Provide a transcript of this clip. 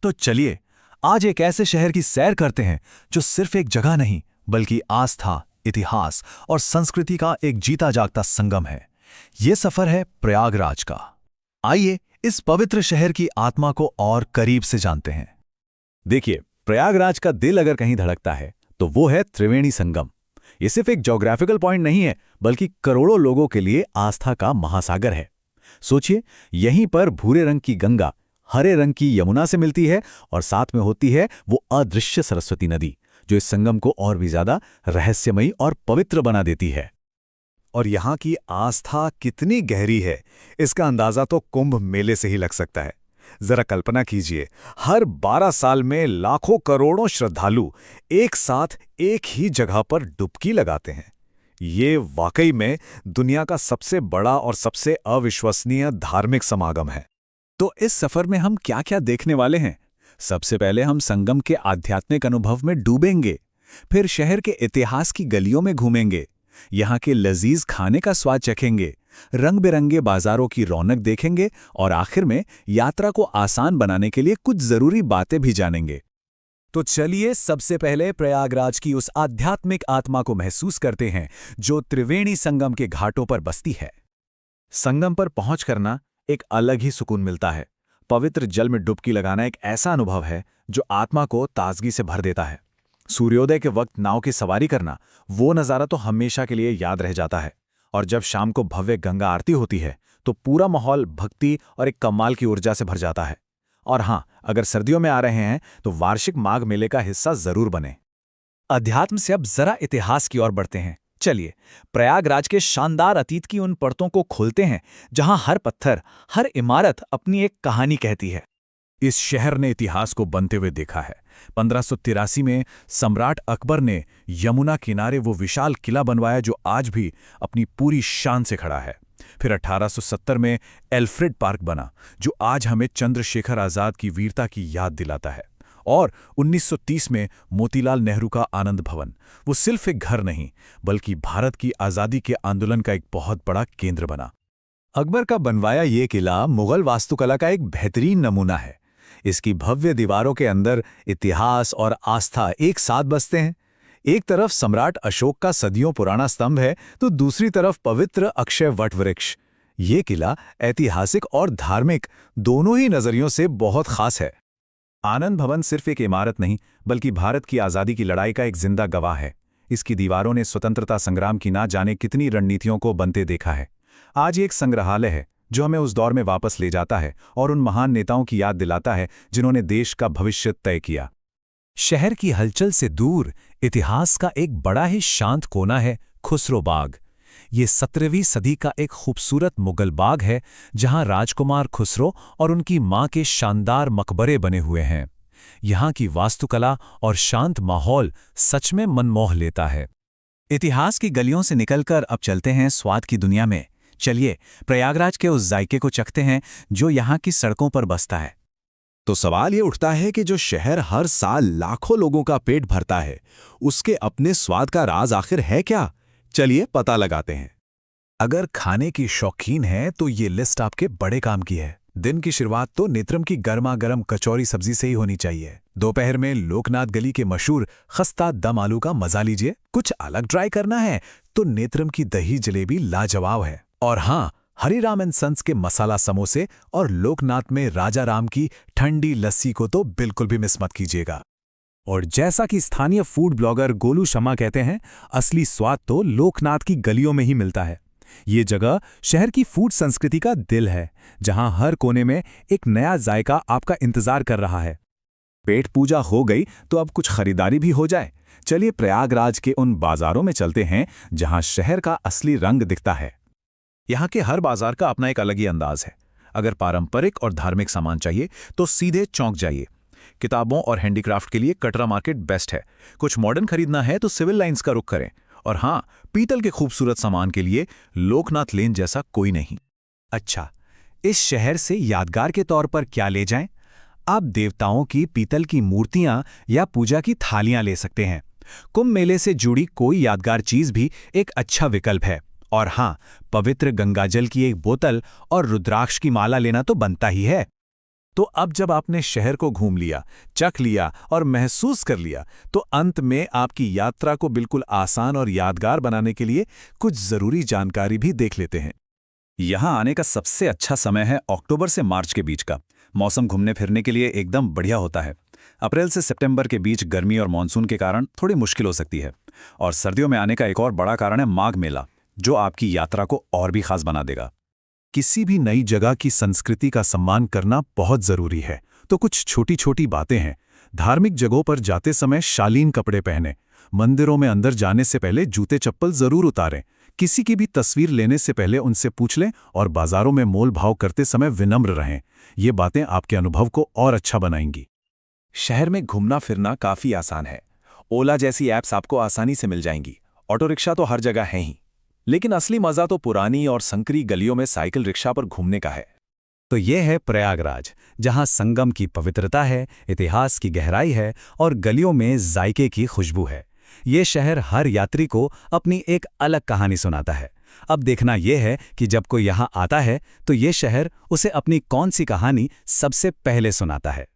तो चलिए आज एक ऐसे शहर की सैर करते हैं जो सिर्फ एक जगह नहीं बल्कि आस्था, इतिहास और संस्कृति का एक जीता जागता संगम है। ये सफर है प्रयागराज का। आइए इस पवित्र शहर की आत्मा को और करीब से जानते हैं। देखिए, प्रयागराज का दिल अगर कहीं धड़कता है तो वो है त्रिवेणी संगम। ये सिर्फ एक ज्योग्राफिकल पॉइंट नहीं है बल्कि करोड़ों लोगों के लिए आस्था का महासागर है। सोचिए, यहीं पर भूरे रंग की गंगा हरे रंग की यमुना से मिलती है और साथ में होती है वो अदृश्य सरस्वती नदी, जो इस संगम को और भी ज्यादा रहस्यमयी और पवित्र बना देती है। और यहाँ की आस्था कितनी गहरी है, इसका अंदाजा तो कुंभ मेले से ही लग सकता है। जरा कल्पना कीजिए, हर 12 साल में लाखों करोड़ों श्रद्धालु एक साथ एक ही जगह पर डुबकी लगाते हैं। ये वाकई में दुनिया का सबसे बड़ा और सबसे अविश्वसनीय धार्मिक समागम है। तो इस सफर में हम क्या क्या देखने वाले हैं? सबसे पहले हम संगम के आध्यात्मिक अनुभव में डूबेंगे, फिर शहर के इतिहास की गलियों में घूमेंगे, यहाँ के लजीज खाने का स्वाद चखेंगे, रंग बिरंगे बाजारों की रौनक देखेंगे और आखिर में यात्रा को आसान बनाने के लिए कुछ जरूरी बातें भी जानेंगे। तो चलिए सबसे पहले प्रयागराज की उस आध्यात्मिक आत्मा को महसूस करते हैं जो त्रिवेणी संगम के घाटों पर बसती है। संगम पर पहुंच करना एक अलग ही सुकून मिलता है। पवित्र जल में डुबकी लगाना एक ऐसा अनुभव है जो आत्मा को ताजगी से भर देता है। सूर्योदय के वक्त नाव की सवारी करना, वो नज़ारा तो हमेशा के लिए याद रह जाता है। और जब शाम को भव्य गंगा आरती होती है तो पूरा माहौल भक्ति और एक कमाल की ऊर्जा से भर जाता है। और हाँ, अगर सर्दियों में आ रहे हैं तो वार्षिक माघ मेले का हिस्सा जरूर बने। अध्यात्म से अब जरा इतिहास की ओर बढ़ते हैं। चलिए प्रयागराज के शानदार अतीत की उन परतों को खोलते हैं जहां हर पत्थर, हर इमारत अपनी एक कहानी कहती है। इस शहर ने इतिहास को बनते हुए देखा है। 1583 में सम्राट अकबर ने यमुना किनारे वो विशाल किला बनवाया जो आज भी अपनी पूरी शान से खड़ा है। फिर 1870 में एल्फ्रेड पार्क बना जो आज हमें चंद्रशेखर आजाद की वीरता की याद दिलाता है। और 1930 में मोतीलाल नेहरू का आनंद भवन, वो सिर्फ एक घर नहीं बल्कि भारत की आज़ादी के आंदोलन का एक बहुत बड़ा केंद्र बना। अकबर का बनवाया ये किला मुगल वास्तुकला का एक बेहतरीन नमूना है। इसकी भव्य दीवारों के अंदर इतिहास और आस्था एक साथ बसते हैं। एक तरफ सम्राट अशोक का सदियों पुराना स्तंभ है तो दूसरी तरफ पवित्र अक्षय वट वृक्ष। ये किला ऐतिहासिक और धार्मिक दोनों ही नजरियों से बहुत खास है। आनंद भवन सिर्फ एक इमारत नहीं बल्कि भारत की आज़ादी की लड़ाई का एक जिंदा गवाह है। इसकी दीवारों ने स्वतंत्रता संग्राम की ना जाने कितनी रणनीतियों को बनते देखा है। आज एक संग्रहालय है जो हमें उस दौर में वापस ले जाता है और उन महान नेताओं की याद दिलाता है जिन्होंने देश का भविष्य तय किया। शहर की हलचल से दूर इतिहास का एक बड़ा ही शांत कोना है खुसरो बाग। ये 17वीं सदी का एक खूबसूरत मुगल बाग है जहां राजकुमार खुसरो और उनकी मां के शानदार मकबरे बने हुए हैं। यहाँ की वास्तुकला और शांत माहौल सच में मनमोह लेता है। इतिहास की गलियों से निकलकर अब चलते हैं स्वाद की दुनिया में। चलिए प्रयागराज के उस जायके को चखते हैं जो यहाँ की सड़कों पर बसता है। तो सवाल ये उठता है कि जो शहर हर साल लाखों लोगों का पेट भरता है, उसके अपने स्वाद का राज आखिर है क्या? चलिए पता लगाते हैं। अगर खाने की शौकीन है तो ये लिस्ट आपके बड़े काम की है। दिन की शुरुआत तो नेत्रम की गर्मा गर्म कचौरी सब्जी से ही होनी चाहिए। दोपहर में लोकनाथ गली के मशहूर खस्ता दम आलू का मजा लीजिए। कुछ अलग ट्राई करना है तो नेत्रम की दही जलेबी लाजवाब है। और हाँ, हरिराम एंड सन्स के मसाला समोसे और लोकनाथ में राजा राम की ठंडी लस्सी को तो बिल्कुल भी मिस मत कीजिएगा। और जैसा कि स्थानीय फूड ब्लॉगर गोलू शर्मा कहते हैं, असली स्वाद तो लोकनाथ की गलियों में ही मिलता है। ये जगह शहर की फूड संस्कृति का दिल है, जहां हर कोने में एक नया जायका आपका इंतजार कर रहा है। पेट पूजा हो गई तो अब कुछ खरीदारी भी हो जाए। चलिए प्रयागराज के उन बाजारों में चलते हैं जहां शहर का असली रंग दिखता है। यहाँ के हर बाजार का अपना एक अलग ही अंदाज है। अगर पारंपरिक और धार्मिक सामान चाहिए तो सीधे चौक जाइए। किताबों और हैंडीक्राफ्ट के लिए कटरा मार्केट बेस्ट है। कुछ मॉडर्न खरीदना है तो सिविल लाइंस का रुख करें। और हाँ, पीतल के खूबसूरत सामान के लिए लोकनाथ लेन जैसा कोई नहीं। अच्छा, इस शहर से यादगार के तौर पर क्या ले जाएं? आप देवताओं की पीतल की मूर्तियां या पूजा की थालियां ले सकते हैं। कुंभ मेले से जुड़ी कोई यादगार चीज भी एक अच्छा विकल्प है। और हाँ, पवित्र गंगाजल की एक बोतल और रुद्राक्ष की माला लेना तो बनता ही है। तो अब जब आपने शहर को घूम लिया, चख लिया और महसूस कर लिया, तो अंत में आपकी यात्रा को बिल्कुल आसान और यादगार बनाने के लिए कुछ ज़रूरी जानकारी भी देख लेते हैं। यहाँ आने का सबसे अच्छा समय है अक्टूबर से मार्च के बीच का। मौसम घूमने फिरने के लिए एकदम बढ़िया होता है। अप्रैल से सितंबर के बीच गर्मी और मानसून के कारण थोड़ी मुश्किल हो सकती है। और सर्दियों में आने का एक और बड़ा कारण है माघ मेला, जो आपकी यात्रा को और भी खास बना देगा। किसी भी नई जगह की संस्कृति का सम्मान करना बहुत जरूरी है, तो कुछ छोटी छोटी बातें हैं। धार्मिक जगहों पर जाते समय शालीन कपड़े पहनें। मंदिरों में अंदर जाने से पहले जूते चप्पल जरूर उतारें। किसी की भी तस्वीर लेने से पहले उनसे पूछ लें और बाजारों में मोल भाव करते समय विनम्र रहें। ये बातें आपके अनुभव को और अच्छा बनाएंगी। शहर में घूमना फिरना काफी आसान है। ओला जैसी ऐप्स आपको आसानी से मिल जाएंगी। ऑटो रिक्शा तो हर जगह है ही, लेकिन असली मजा तो पुरानी और संकरी गलियों में साइकिल रिक्शा पर घूमने का है। तो ये है प्रयागराज, जहां संगम की पवित्रता है, इतिहास की गहराई है और गलियों में जायके की खुशबू है। ये शहर हर यात्री को अपनी एक अलग कहानी सुनाता है। अब देखना यह है कि जब कोई यहाँ आता है तो ये शहर उसे अपनी कौन सी कहानी सबसे पहले सुनाता है।